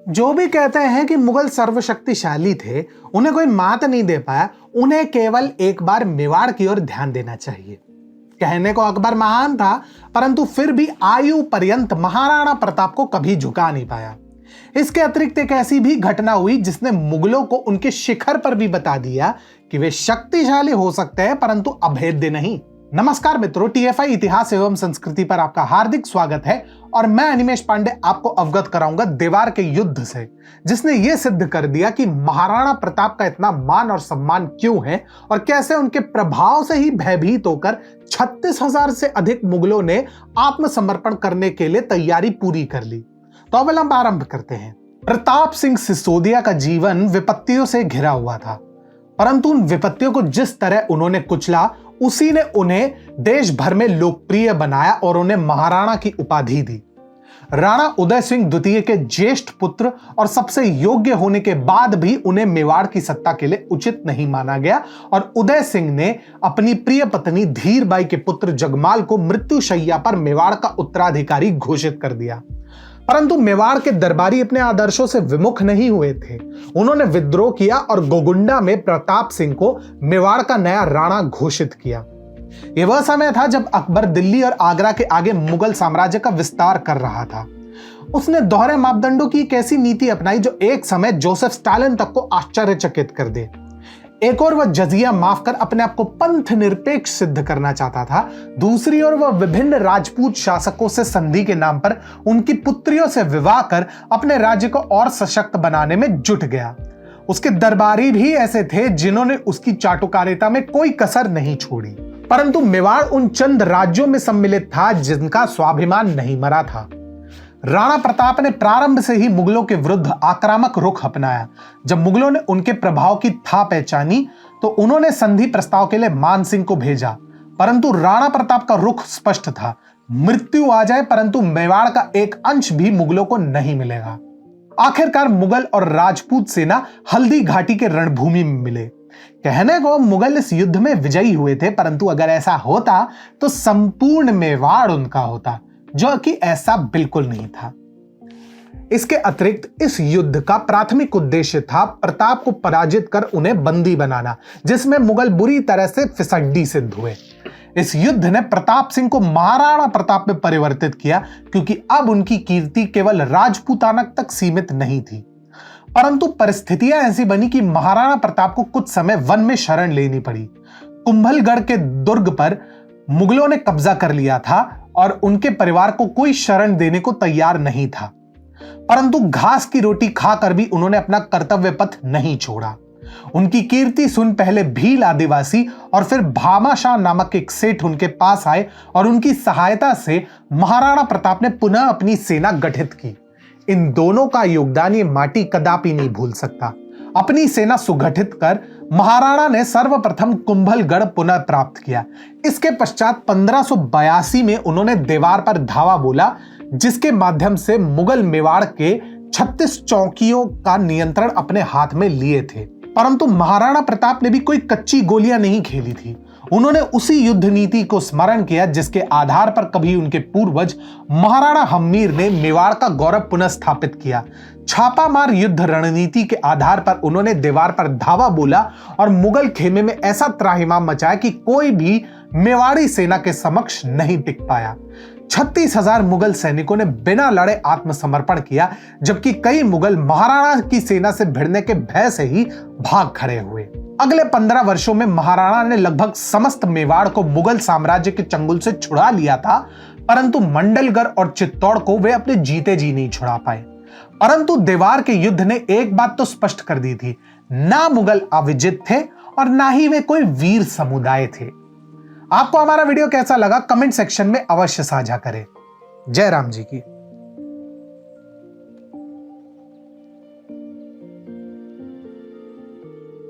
जो भी कहते हैं कि मुगल सर्वशक्तिशाली थे, उन्हें कोई मात नहीं दे पाया, उन्हें केवल एक बार मेवाड़ की ओर ध्यान देना चाहिए। कहने को अकबर महान था, परंतु फिर भी आयु पर्यंत महाराणा प्रताप को कभी झुका नहीं पाया। इसके अतिरिक्त एक ऐसी भी घटना हुई जिसने मुगलों को उनके शिखर पर भी बता दिया कि वे शक्तिशाली हो सकते हैं परंतु अभेद्य नहीं। नमस्कार मित्रों, टीएफआई इतिहास एवं संस्कृति पर आपका हार्दिक स्वागत है और मैं अनिमेश पांडे आपको अवगत कराऊंगा देवार के युद्ध से, जिसने यह सिद्ध कर दिया कि महाराणा प्रताप का इतना मान और सम्मान क्यों है और कैसे उनके प्रभाव से ही भयभीत होकर 36,000 से अधिक मुगलों ने आत्मसमर्पण करने के लिए तैयारी पूरी कर ली। तो अब हम आरंभ करते हैं। प्रताप सिंह सिसोदिया का जीवन विपत्तियों से घिरा हुआ था, परंतु उन विपत्तियों को जिस तरह उन्होंने कुचला, उसी ने उन्हें देश भर में लोकप्रिय बनाया और उन्हें महाराणा की उपाधि दी। राणा उदय सिंह द्वितीय के ज्येष्ठ पुत्र और सबसे योग्य होने के बाद भी उन्हें मेवाड़ की सत्ता के लिए उचित नहीं माना गया और उदय सिंह ने अपनी प्रिय पत्नी धीरबाई के पुत्र जगमाल को मृत्युशैया पर मेवाड़ का उत्तराधिकारी घोषित कर दिया। परंतु मेवाड़ के दरबारी अपने आदर्शों से विमुख नहीं हुए थे। उन्होंने विद्रोह किया और गोगुंडा में प्रताप सिंह को मेवाड़ का नया राणा घोषित किया। यह वह समय था जब अकबर दिल्ली और आगरा के आगे मुगल साम्राज्य का विस्तार कर रहा था। उसने दोहरे मापदंडों की एक ऐसी नीति अपनाई जो एक समय जोसेफ स्टालिन तक को आश्चर्यचकित कर दे। एक और वह जजिया माफ कर अपने आप को पंथ निरपेक्ष सिद्ध करना चाहता था, दूसरी ओर वह विभिन्न राजपूत शासकों से संधि के नाम पर उनकी पुत्रियों से विवाह कर अपने राज्य को और सशक्त बनाने में जुट गया। उसके दरबारी भी ऐसे थे जिन्होंने उसकी चाटुकारिता में कोई कसर नहीं छोड़ी, परंतु मेवाड़ उन चंद राज्यों में सम्मिलित था जिनका स्वाभिमान नहीं मरा था। राणा प्रताप ने प्रारंभ से ही मुगलों के विरुद्ध आक्रामक रुख अपनाया। जब मुगलों ने उनके प्रभाव की था पहचानी तो उन्होंने संधि प्रस्ताव के लिए मान सिंह को भेजा, परंतु राणा प्रताप का रुख स्पष्ट था, मृत्यु आ जाए परंतु मेवाड़ का एक अंश भी मुगलों को नहीं मिलेगा। आखिरकार मुगल और राजपूत सेना हल्दी घाटी के रणभूमि में मिले। कहने को मुगल इस युद्ध में विजयी हुए थे, परंतु अगर ऐसा होता तो संपूर्ण मेवाड़ उनका होता, जो कि ऐसा बिल्कुल नहीं था। इसके अतिरिक्त इस युद्ध का प्राथमिक उद्देश्य था प्रताप को पराजित कर उन्हें बंदी बनाना, जिसमें मुगल बुरी तरह से फिसड्डी सिद्ध हुए। इस युद्ध ने प्रताप सिंह को महाराणा प्रताप में परिवर्तित किया, क्योंकि अब उनकी कीर्ति केवल राजपूताना तक सीमित नहीं थी। परंतु परिस्थितियां ऐसी बनी कि महाराणा प्रताप को कुछ समय वन में शरण लेनी पड़ी। कुंभलगढ़ के दुर्ग पर मुगलों ने कब्जा कर लिया था और उनके परिवार को कोई शरण देने को तैयार नहीं था, परंतु घास की रोटी खाकर भी उन्होंने अपना कर्तव्य पथ नहीं छोड़ा। उनकी कीर्ति सुन पहले भील आदिवासी और फिर भामाशाह नामक एक सेठ उनके पास आए और उनकी सहायता से महाराणा प्रताप ने पुनः अपनी सेना गठित की। इन दोनों का योगदान ये माटी कदापि नहीं भूल सकता। अपनी सेना सुगठित कर महाराणा ने सर्वप्रथम कुंभलगढ़ पुनः प्राप्त किया। इसके पश्चात 1582 में उन्होंने देवार पर धावा बोला, जिसके माध्यम से मुगल मेवाड़ के 36 चौकियों का नियंत्रण अपने हाथ में लिए थे। परंतु महाराणा प्रताप ने भी कोई कच्ची गोलियां नहीं खेली थी। उन्होंने उसी युद्ध नीति को स्मरण किया जिसके आधार पर कभी उनके पूर्वज महाराणा हम्मीर ने मेवाड़ का गौरव पुनः स्थापित किया। छापामार युद्ध रणनीति के आधार पर उन्होंने देवार पर धावा बोला और मुगल खेमे में ऐसा त्राहिमाम मचाया कि कोई भी मेवाड़ी सेना के समक्ष नहीं टिक पाया। 36,000 मुगल सैनिकों ने बिना लड़े आत्मसमर्पण किया, जबकि कई मुगल महाराणा की सेना से भिड़ने के भय से ही भाग खड़े हुए। अगले 15 वर्षों में महाराणा ने लगभग समस्त मेवाड़ को मुगल साम्राज्य के चंगुल से छुड़ा लिया था, परंतु मंडलगढ़ और चित्तौड़ को वे अपने जीते जी नहीं छुड़ा पाए। परंतु देवार के युद्ध ने एक बात तो स्पष्ट कर दी थी, ना मुगल अविजित थे और ना ही वे कोई वीर समुदाय थे। आपको हमारा वीडियो कैसा लगा कमेंट सेक्शन में अवश्य साझा करें। जय राम जी की।